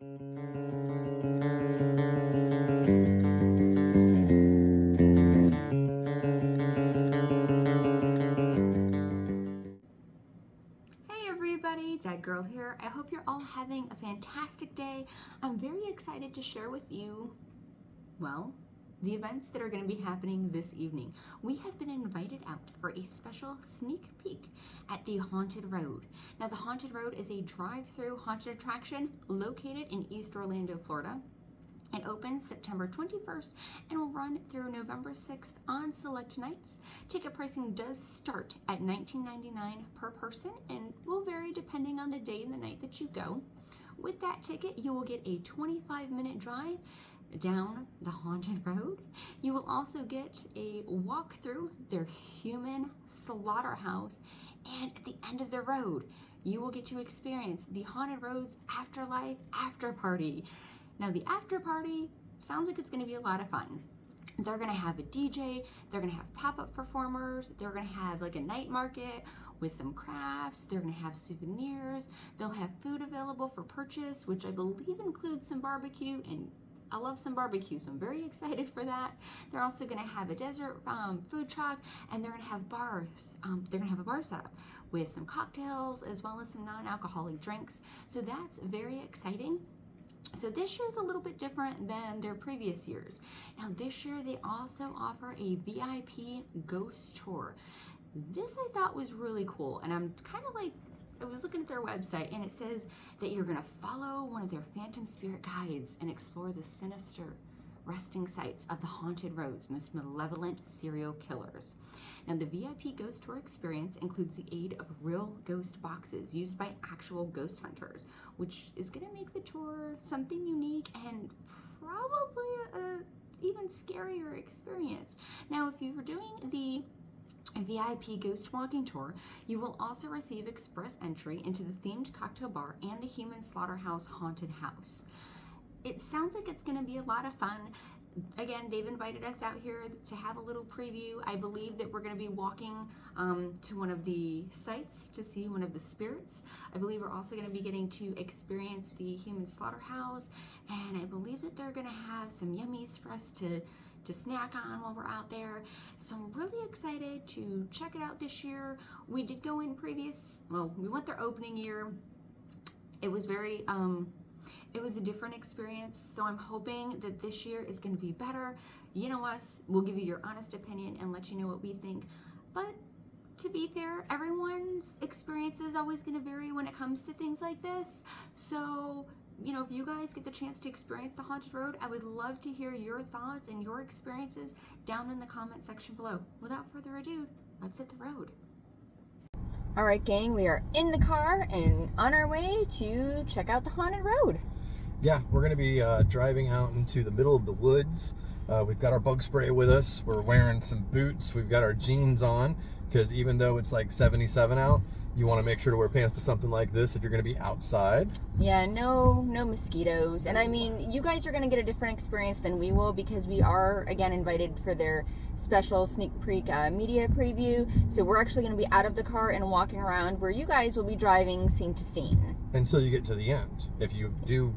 Dead Girl here. I hope you're all having a fantastic day. I'm very excited to share with you, well, the events that are going to be happening this evening. We have been invited out for a special sneak peek at the Haunted Road. Now, the Haunted Road is a drive-through haunted attraction located in East Orlando, Florida. It opens September 21st and will run through November 6th on select nights. Ticket pricing does start at $19.99 per person and will vary depending on the day and the night that you go. With that ticket, you will get a 25-minute drive down the Haunted Road. You will also get a walk through their human slaughterhouse, and at the end of the road, you will get to experience the Haunted Road's Afterlife After Party. Now, the after party sounds like it's going to be a lot of fun. They're going to have a DJ, they're going to have pop-up performers, they're going to have like a night market with some crafts, they're going to have souvenirs, they'll have food available for purchase, which I believe includes some barbecue, and I love some barbecue, so I'm very excited for that. They're also going to have a desert food truck, and they're going to have bars. They're going to have a bar set up with some cocktails as well as some non-alcoholic drinks. So that's very exciting. So this year's a little bit different than their previous years. Now this year they also offer a VIP ghost tour. This I thought was really cool, and I'm kind of like, I was looking at their website and it says that you're gonna follow one of their phantom spirit guides and explore the sinister resting sites of the haunted road's most malevolent serial killers. Now, the VIP ghost tour experience includes the aid of real ghost boxes used by actual ghost hunters, which is going to make the tour something unique and probably a even scarier experience. Now, if you were doing the VIP ghost walking tour, you will also receive express entry into the themed cocktail bar and the human slaughterhouse haunted house. It sounds like it's going to be a lot of fun. Again, they've invited us out here to have a little preview. I believe that we're going to be walking to one of the sites to see one of the spirits. I believe we're also going to be getting to experience the human slaughterhouse, and I believe that they're going to have some yummies for us to snack on while we're out there. So I'm really excited to check it out this year. We did go in we went their opening year. It was very it was a different experience, so I'm hoping that this year is going to be better. You know us, we'll give you your honest opinion and let you know what we think. But to be fair, everyone's experience is always going to vary when it comes to things like this. So, you know, if you guys get the chance to experience the Haunted Road, I would love to hear your thoughts and your experiences down in the comment section below. Without further ado, let's hit the road. All right, gang, we are in the car and on our way to check out the Haunted Road. Yeah, we're going to be driving out into the middle of the woods. We've got our bug spray with us. We're wearing some boots. We've got our jeans on because even though it's like 77 out, you want to make sure to wear pants to something like this if you're going to be outside. Yeah, no mosquitoes. And I mean, you guys are going to get a different experience than we will because we are, again, invited for their special sneak peek media preview. So we're actually going to be out of the car and walking around where you guys will be driving scene to scene. Until you get to the end. If you do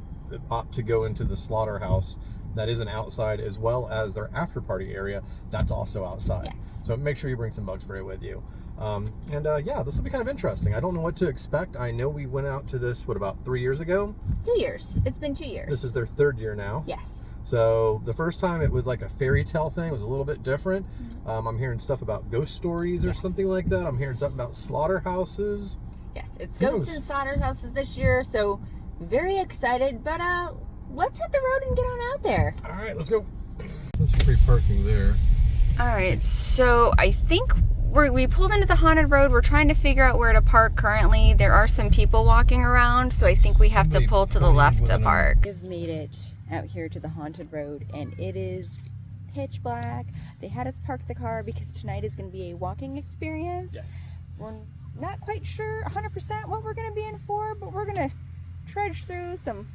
opt to go into the slaughterhouse, that is an outside, as well as their after party area, that's also outside. Yes. So make sure you bring some bug spray with you. Yeah, this will be kind of interesting. I don't know what to expect. I know we went out to this, about 3 years ago? 2 years. It's been 2 years. This is their third year now. Yes. So the first time it was like a fairy tale thing. It was a little bit different. I'm hearing stuff about ghost stories or something like that. I'm hearing something about slaughterhouses. Yes, it's ghosts and slaughterhouses this year, so very excited. But let's hit the road and get on out there. All right, let's go. There's free parking there. All right, so I think we pulled into the Haunted Road. We're trying to figure out where to park currently. There are some people walking around, so I think we have to pull to the left to park. We've made it out here to the Haunted Road, and it is pitch black. They had us park the car because tonight is going to be a walking experience. Yes. We're not quite sure 100% what we're going to be in for, but we're going to trudge through some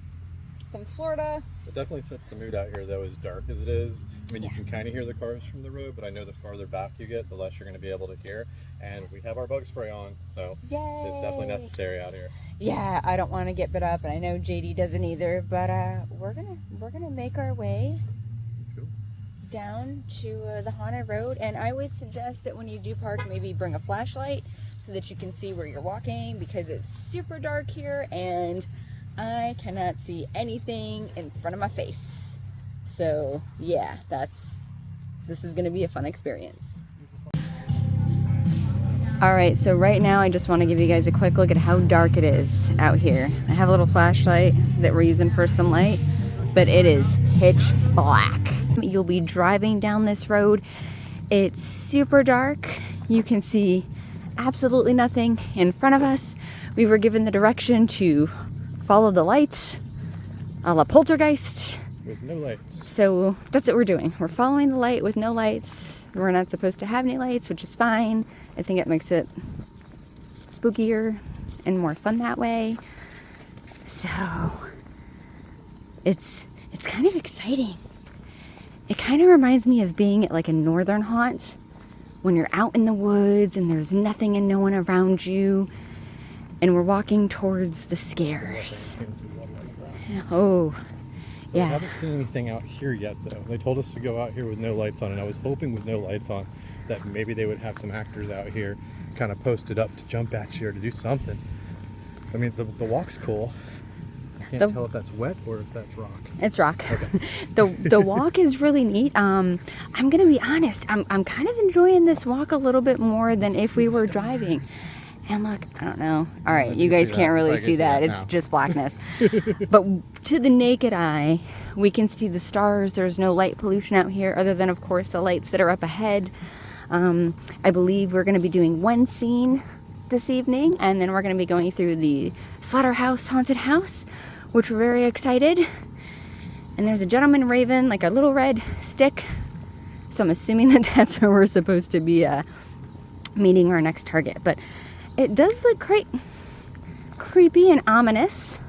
some Florida. It definitely sets the mood out here, though, as dark as it is. I mean, you can kind of hear the cars from the road, but I know the farther back you get, the less you're going to be able to hear. And we have our bug spray on, so Yay. it's definitely necessary out here. Yeah, I don't want to get bit up, and I know JD doesn't either. But we're gonna make our way down to the haunted road. And I would suggest that when you do park, maybe bring a flashlight so that you can see where you're walking, because it's super dark here and I cannot see anything in front of my face. So yeah, this is gonna be a fun experience. All right, so right now I just want to give you guys a quick look at how dark it is out here. I have a little flashlight that we're using for some light, but it is pitch black. You'll be driving down this road. It's super dark. You can see absolutely nothing in front of us. We were given the direction to follow the lights, a la Poltergeist. With no lights. So that's what we're doing. We're following the light with no lights. We're not supposed to have any lights, which is fine. I think it makes it spookier and more fun that way. So it's kind of exciting. It kind of reminds me of being at like a northern haunt, when you're out in the woods and there's nothing and no one around you, and we're walking towards the scares. Oh, So yeah. I haven't seen anything out here yet, though. They told us to go out here with no lights on, and I was hoping with no lights on that maybe they would have some actors out here kind of posted up to jump at you or to do something. I mean, the walk's cool. I can't tell if that's wet or if that's rock. It's rock. Okay. The walk is really neat. I'm gonna be honest. I'm kind of enjoying this walk a little bit more than if we were driving. And look, I don't know. All right, you guys can't really see that. It's just blackness. But to the naked eye, we can see the stars. There's no light pollution out here, other than of course the lights that are up ahead. I believe we're going to be doing one scene this evening, and then we're going to be going through the Slaughterhouse haunted house, which we're very excited. And there's a gentleman raven, like a little red stick. So I'm assuming that that's where we're supposed to be meeting our next target. But it does look quite creepy and ominous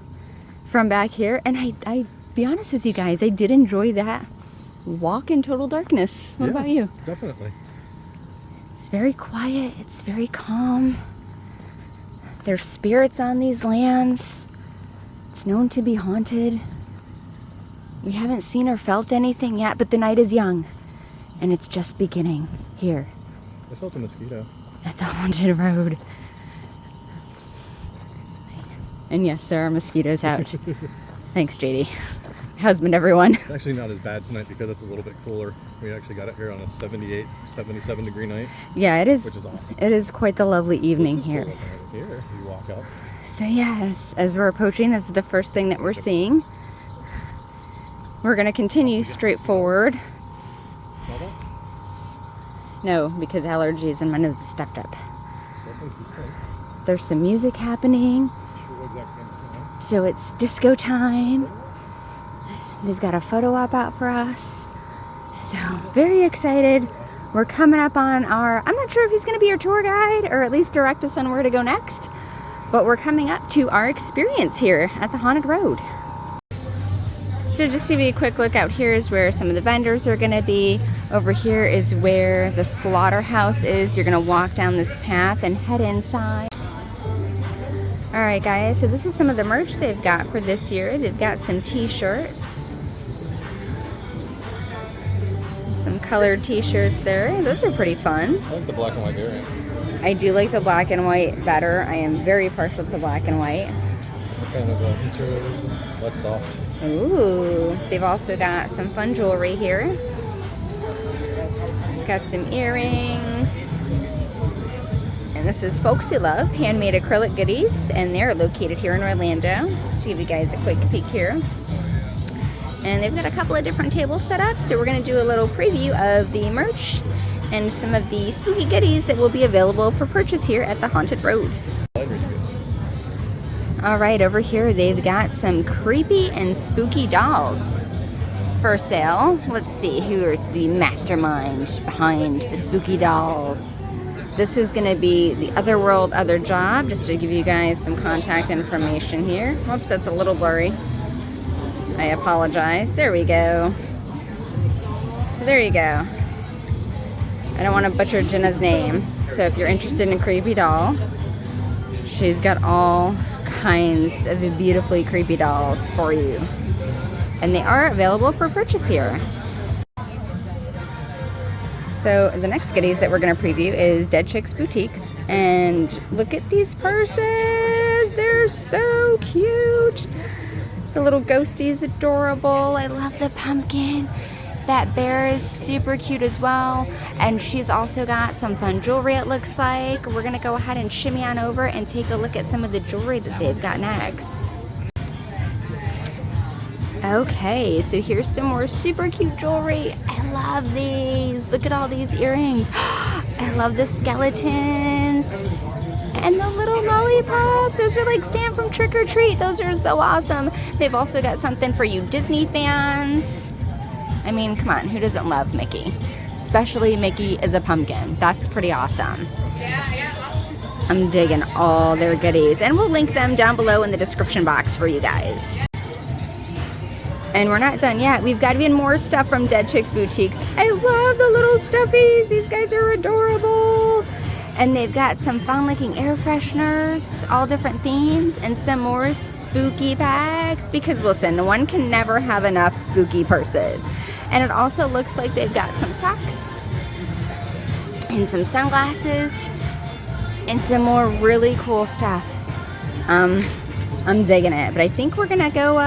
from back here. And I be honest with you guys, I did enjoy that walk in total darkness. What about you? Definitely. It's very quiet. It's very calm. There's spirits on these lands. It's known to be haunted. We haven't seen or felt anything yet, but the night is young, and it's just beginning here I felt a mosquito. at the haunted road. And yes, there are mosquitoes out. Thanks, JD. Husband, everyone. It's actually not as bad tonight because it's a little bit cooler. We actually got it here on a 78, 77 degree night. Yeah, it is. Which is awesome. It is quite the lovely evening This is here. cool looking right here. You walk up. So yeah, as we're approaching, this is the first thing that we're seeing. We're going to continue straight forward. Smell that? No, because allergies and my nose is stuffed up. Definitely some scents. There's some music happening. Sure what exactly I'm smelling. So it's disco time. They've got a photo op out for us. So very excited. We're coming up on our, I'm not sure if he's going to be our tour guide or at least direct us on where to go next. But we're coming up to our experience here at the Haunted Road. So just to give you a quick look, out here is where some of the vendors are going to be. Over here is where the Slaughterhouse is. You're going to walk down this path and head inside. Alright guys, so this is some of the merch they've got for this year. They've got some t-shirts. Some colored t-shirts there. Those are pretty fun. I like the black and white variant. I do like the black and white better. I am very partial to black and white. What kind of material is it? What's soft? Ooh, they've also got some fun jewelry here. Got some earrings. And this is Folksy Love, handmade acrylic goodies, and they're located here in Orlando. Just to give you guys a quick peek here. And they've got a couple of different tables set up, so we're going to do a little preview of the merch and some of the spooky goodies that will be available for purchase here at the Haunted Road. Alright, over here they've got some creepy and spooky dolls for sale. Let's see, who is the mastermind behind the spooky dolls? This is going to be the Otherworld Other Job, just to give you guys some contact information here. Whoops, that's a little blurry. I apologize. There we go. So there you go. I don't want to butcher Jenna's name. So if you're interested in a creepy doll, she's got all kinds of beautifully creepy dolls for you. And they are available for purchase here. So the next goodies that we're going to preview is Dead Chicks Boutiques. And look at these purses. They're so cute. The little ghostie is adorable. I love the pumpkin. That bear is super cute as well. And she's also got some fun jewelry, it looks like. We're going to go ahead and shimmy on over and take a look at some of the jewelry that they've got next. Okay, so here's some more super cute jewelry. I love these. Look at all these earrings. I love the skeletons and the little lollipops. Those are like Sam from Trick or Treat. Those are so awesome. They've also got something for you Disney fans. I mean, come on, who doesn't love Mickey? Especially Mickey as a pumpkin. That's pretty awesome. I'm digging all their goodies, and we'll link them down below in the description box for you guys. And we're not done yet. We've got even more stuff from Dead Chicks Boutiques. I love the little stuffies. These guys are adorable. And they've got some fun-looking air fresheners, all different themes, and some more spooky bags. Because listen, one can never have enough spooky purses. And it also looks like they've got some socks and some sunglasses and some more really cool stuff. I'm digging it, but I think we're gonna go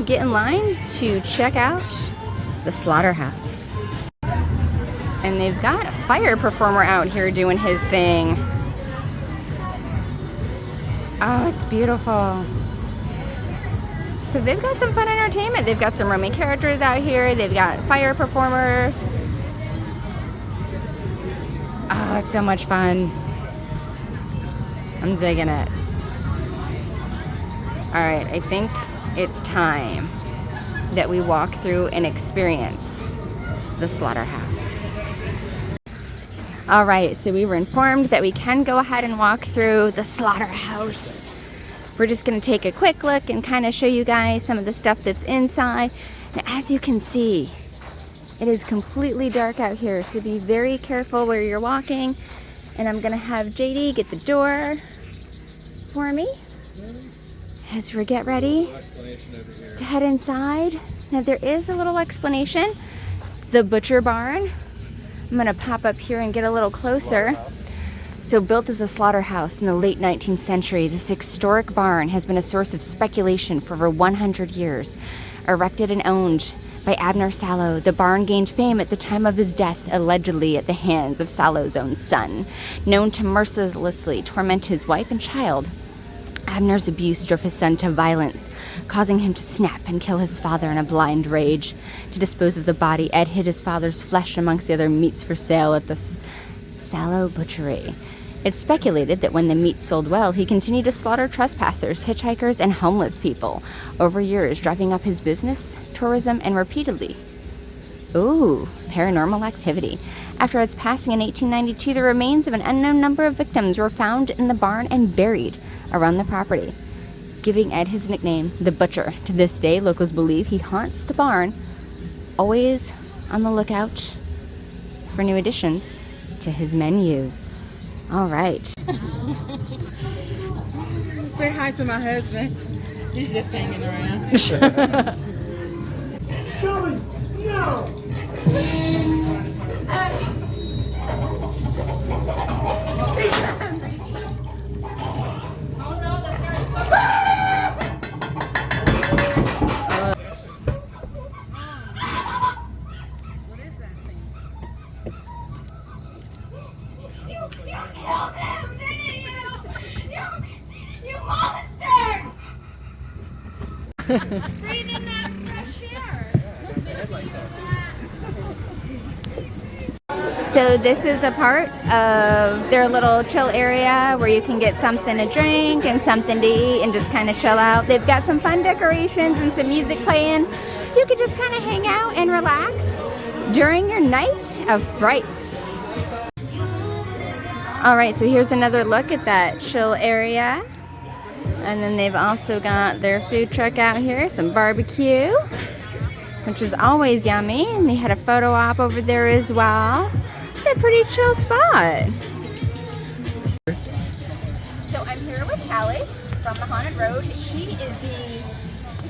get in line to check out the Slaughterhouse. And they've got a fire performer out here doing his thing. Oh, it's beautiful. So they've got some fun entertainment. They've got some roaming characters out here. They've got fire performers. Oh, it's so much fun. I'm digging it. All right, I think it's time that we walk through and experience the Slaughterhouse. All right, so we were informed that we can go ahead and walk through the Slaughterhouse. We're just gonna take a quick look and kind of show you guys some of the stuff that's inside. And as you can see, it is completely dark out here, so be very careful where you're walking. And I'm gonna have JD get the door for me as we get ready to head inside. Now there is a little explanation. The butcher barn. I'm gonna pop up here and get a little closer. So built as a slaughterhouse in the late 19th century, this historic barn has been a source of speculation for over 100 years. Erected and owned by Abner Sallow, the barn gained fame at the time of his death, allegedly at the hands of Sallow's own son, known to mercilessly torment his wife and child. Abner's abuse drove his son to violence, causing him to snap and kill his father in a blind rage. To dispose of the body, Ed hid his father's flesh amongst the other meats for sale at the Sallow Butchery. It's speculated that when the meat sold well, he continued to slaughter trespassers, hitchhikers, and homeless people over years, driving up his business, tourism, and repeatedly paranormal activity. After its passing in 1892, the remains of an unknown number of victims were found in the barn and buried around the property, giving Ed his nickname, the Butcher. To this day, locals believe he haunts the barn, always on the lookout for new additions to his menu. All right. Say hi to my husband. He's just hanging around. No. Breathe in that fresh air. So this is a part of their little chill area where you can get something to drink and something to eat and just kind of chill out. They've got some fun decorations and some music playing, so you can just kind of hang out and relax during your night of frights. All right, so here's another look at that chill area. And then they've also got their food truck out here, some barbecue, which is always yummy. And they had a photo op over there as well. It's a pretty chill spot. So I'm here with Callie from the Haunted Road. She is the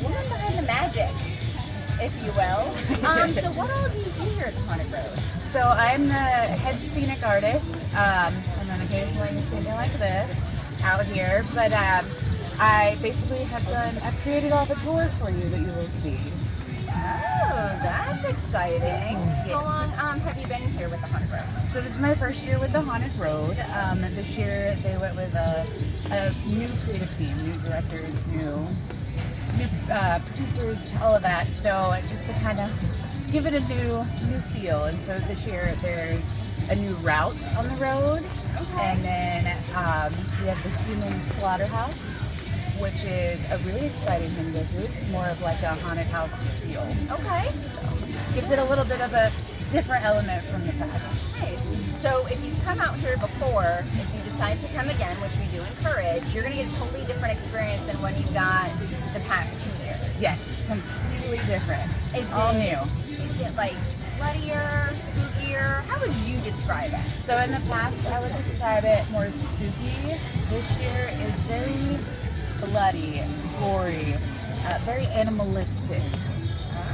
woman behind the magic, if you will. So what all do you do here at the Haunted Road? So I'm the head scenic artist, and then occasionally you see me like this out here. But I basically I've created all the tour for you that you will see. Oh, that's exciting. Yes. How long have you been here with the Haunted Road? So this is my first year with the Haunted Road. This year they went with a new creative team, new directors, new producers, all of that. So just to kind of give it a new feel. And so this year there's a new route on the road. Okay. And then we have the human Slaughterhouse, which is a really exciting thing to go through. It's more of like a haunted house feel. Okay. Gives it a little bit of a different element from the past. Nice. So if you've come out here before, if you decide to come again, which we do encourage, you're going to get a totally different experience than when you've got the past 2 years. Yes, completely different. Is All it- new. Is it like bloodier, spookier? How would you describe it? So in the past, I would describe it more spooky. This year is very bloody, gory, very animalistic.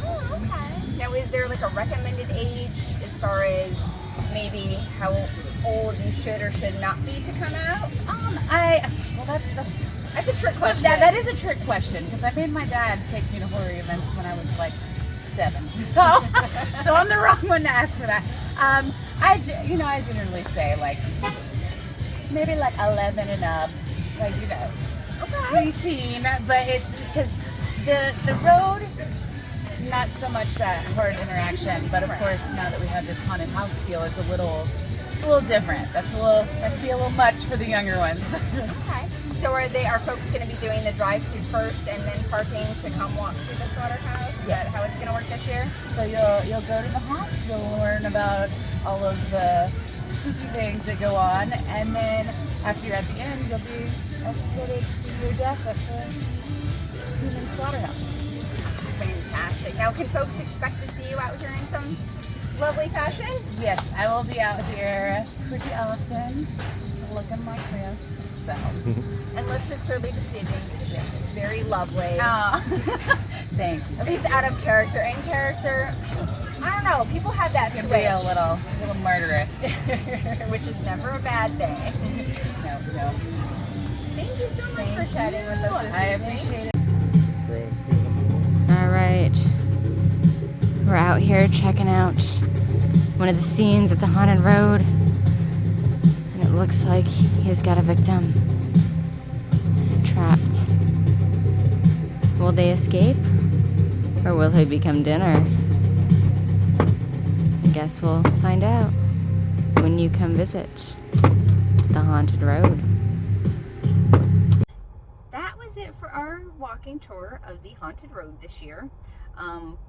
Oh, okay. Now, is there like a recommended age as far as maybe how old you should or should not be to come out? That's a trick question. That is a trick question because I made my dad take me to horror events when I was like 7. So I'm the wrong one to ask for that. I generally say like maybe like 11 and up, like preteen. But it's because the road, not so much that hard interaction, but of course now that we have this haunted house feel, it's a little different. That could be a little much for the younger ones. Okay. So are folks going to be doing the drive-through first and then parking to come walk through the Slaughterhouse? Is that how it's going to work this year? So you'll go to the haunt, you'll learn about all of the spooky things that go on, and then after you're at the end, you'll be escorted to your death at the human Slaughterhouse. Fantastic. Now, can folks expect to see you out here in some lovely fashion? Yes, I will be out here pretty often, looking like this. So. And looks so clearly deceiving. Yes. Very lovely. Oh. Thank you. At least out of character. In character, I don't know. People have that It can switch. be a little murderous. Which is never a bad thing. No. Thank you so much for chatting with us this I evening. appreciate it. All right. We're out here checking out one of the scenes at the Haunted Road. And it looks like he's got a victim trapped. Will they escape? Or will he become dinner? I guess we'll find out when you come visit the Haunted Road. That was it for our walking tour of the Haunted Road this year.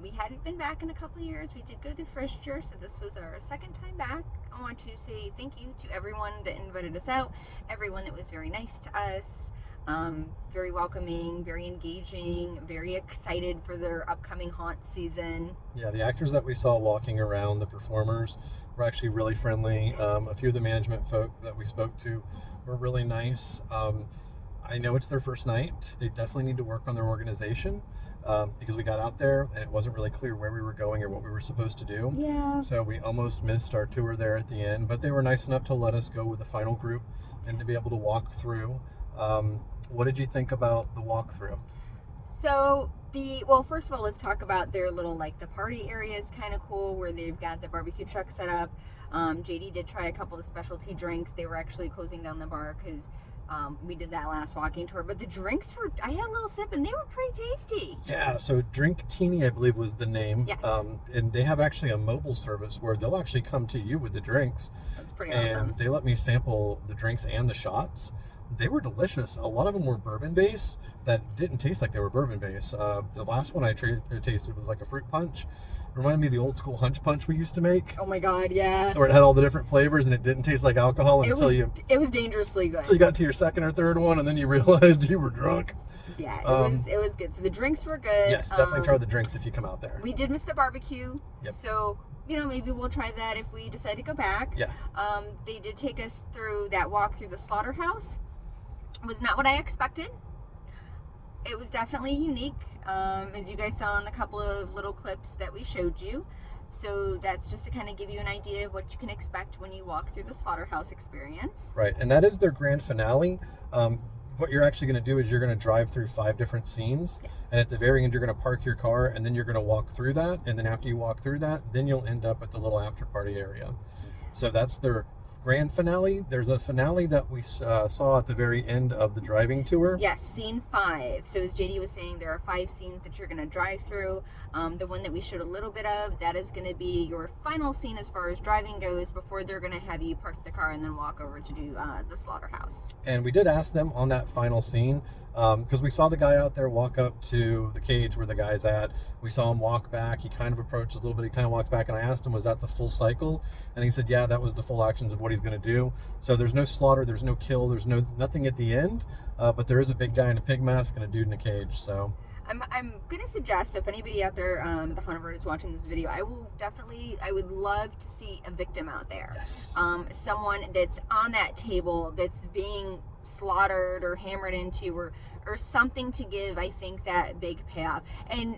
We hadn't been back in a couple of years. We did go the first year, so this was our second time back. I want to say thank you to everyone that invited us out, everyone that was very nice to us, very welcoming, very engaging, very excited for their upcoming haunt season. Yeah, the actors that we saw walking around, the performers, were actually really friendly. A few of the management folk that we spoke to were really nice. I know it's their first night. They definitely need to work on their organization. Because we got out there and it wasn't really clear where we were going or what we were supposed to do. Yeah. So we almost missed our tour there at the end, but they were nice enough to let us go with the final group and to be able to walk through. What did you think about the walkthrough? So first of all, let's talk about their little, the party area is kind of cool where they've got the barbecue truck set up. JD did try a couple of specialty drinks. They were actually closing down the bar because we did that last walking tour, but the drinks I had a little sip and they were pretty tasty. Yeah, so Drink Teeny, I believe was the name. Yes. And they have actually a mobile service where they'll actually come to you with the drinks. That's pretty And awesome. they let me sample the drinks and the shots. They were delicious. A lot of them were bourbon based that didn't taste like they were bourbon based. The last one I tasted was like a fruit punch. Reminded me of the old school Hunch Punch we used to make. Oh my God, yeah. Where it had all the different flavors and it didn't taste like alcohol It was dangerously good. until you got to your second or third one and then you realized you were drunk. Yeah, it was good. So the drinks were good. Yes, definitely try the drinks if you come out there. We did miss the barbecue. Yep. So, maybe we'll try that if we decide to go back. Yeah. They did take us through that walk through the Slaughterhouse. It was not what I expected. It was definitely unique, as you guys saw in the couple of little clips that we showed you. So that's just to kind of give you an idea of what you can expect when you walk through the Slaughterhouse experience. Right, and that is their grand finale. What you're actually going to do is you're going to drive through 5 different scenes, Yes. and at the very end you're going to park your car, and then you're going to walk through that, and then after you walk through that, then you'll end up at the little after party area. So that's their grand finale. There's a finale that we saw at the very end of the driving tour. Yes, scene 5. So as JD was saying, there are 5 scenes that you're going to drive through. The one that we showed a little bit of, that is going to be your final scene as far as driving goes before they're going to have you park the car and then walk over to do the Slaughterhouse. And we did ask them on that final scene, because we saw the guy out there walk up to the cage where the guy's at. We saw him walk back. He kind of approaches a little bit. He kind of walks back, and I asked him, was that the full cycle? And he said, yeah, that was the full actions of what he's going to do. So there's no slaughter, there's no kill, there's nothing at the end, but there is a big guy in a pig mask and a dude in a cage. So I'm going to suggest, if anybody out there, the Haunted Road is watching this video, I would love to see a victim out there. Yes. Someone that's on that table that's being slaughtered or hammered into or something to give, I think, that big payoff. And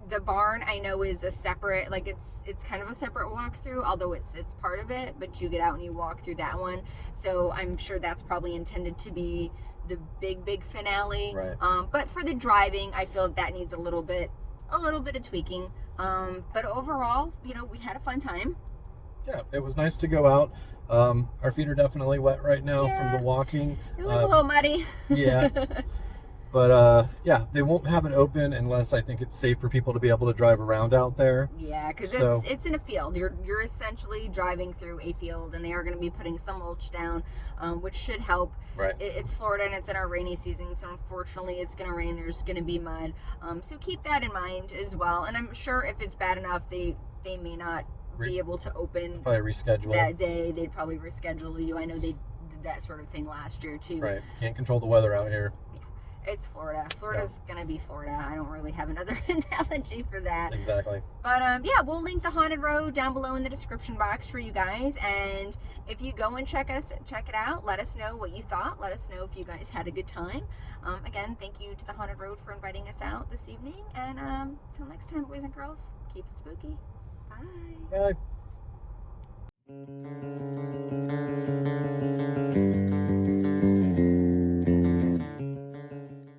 the barn, I know, is a separate, like it's kind of a separate walkthrough, although it's part of it, but you get out and you walk through that one. So I'm sure that's probably intended to be the big finale. Right. But for the driving, I feel that needs a little bit of tweaking. But overall, we had a fun time. Yeah, it was nice to go out. Our feet are definitely wet right now from the walking. It was a little muddy. Yeah. But yeah, they won't have it open unless I think it's safe for people to be able to drive around out there. Yeah, because So- it's in a field. You're essentially driving through a field, and they are going to be putting some mulch down, which should help. Right. It's Florida, and it's in our rainy season, so unfortunately it's going to rain. There's going to be mud. So keep that in mind as well. And I'm sure if it's bad enough, they may not be able to open Probably reschedule. that day. They'd probably reschedule you. I know they did that sort of thing last year too. Right. Can't control the weather out here. It's Florida. Florida's gonna be Florida. I don't really have another analogy for that. Exactly. But yeah, we'll link the Haunted Road down below in the description box for you guys. And if you go and check it out, let us know what you thought. Let us know if you guys had a good time. Again, thank you to the Haunted Road for inviting us out this evening. And until next time, boys and girls, keep it spooky. Bye. Bye.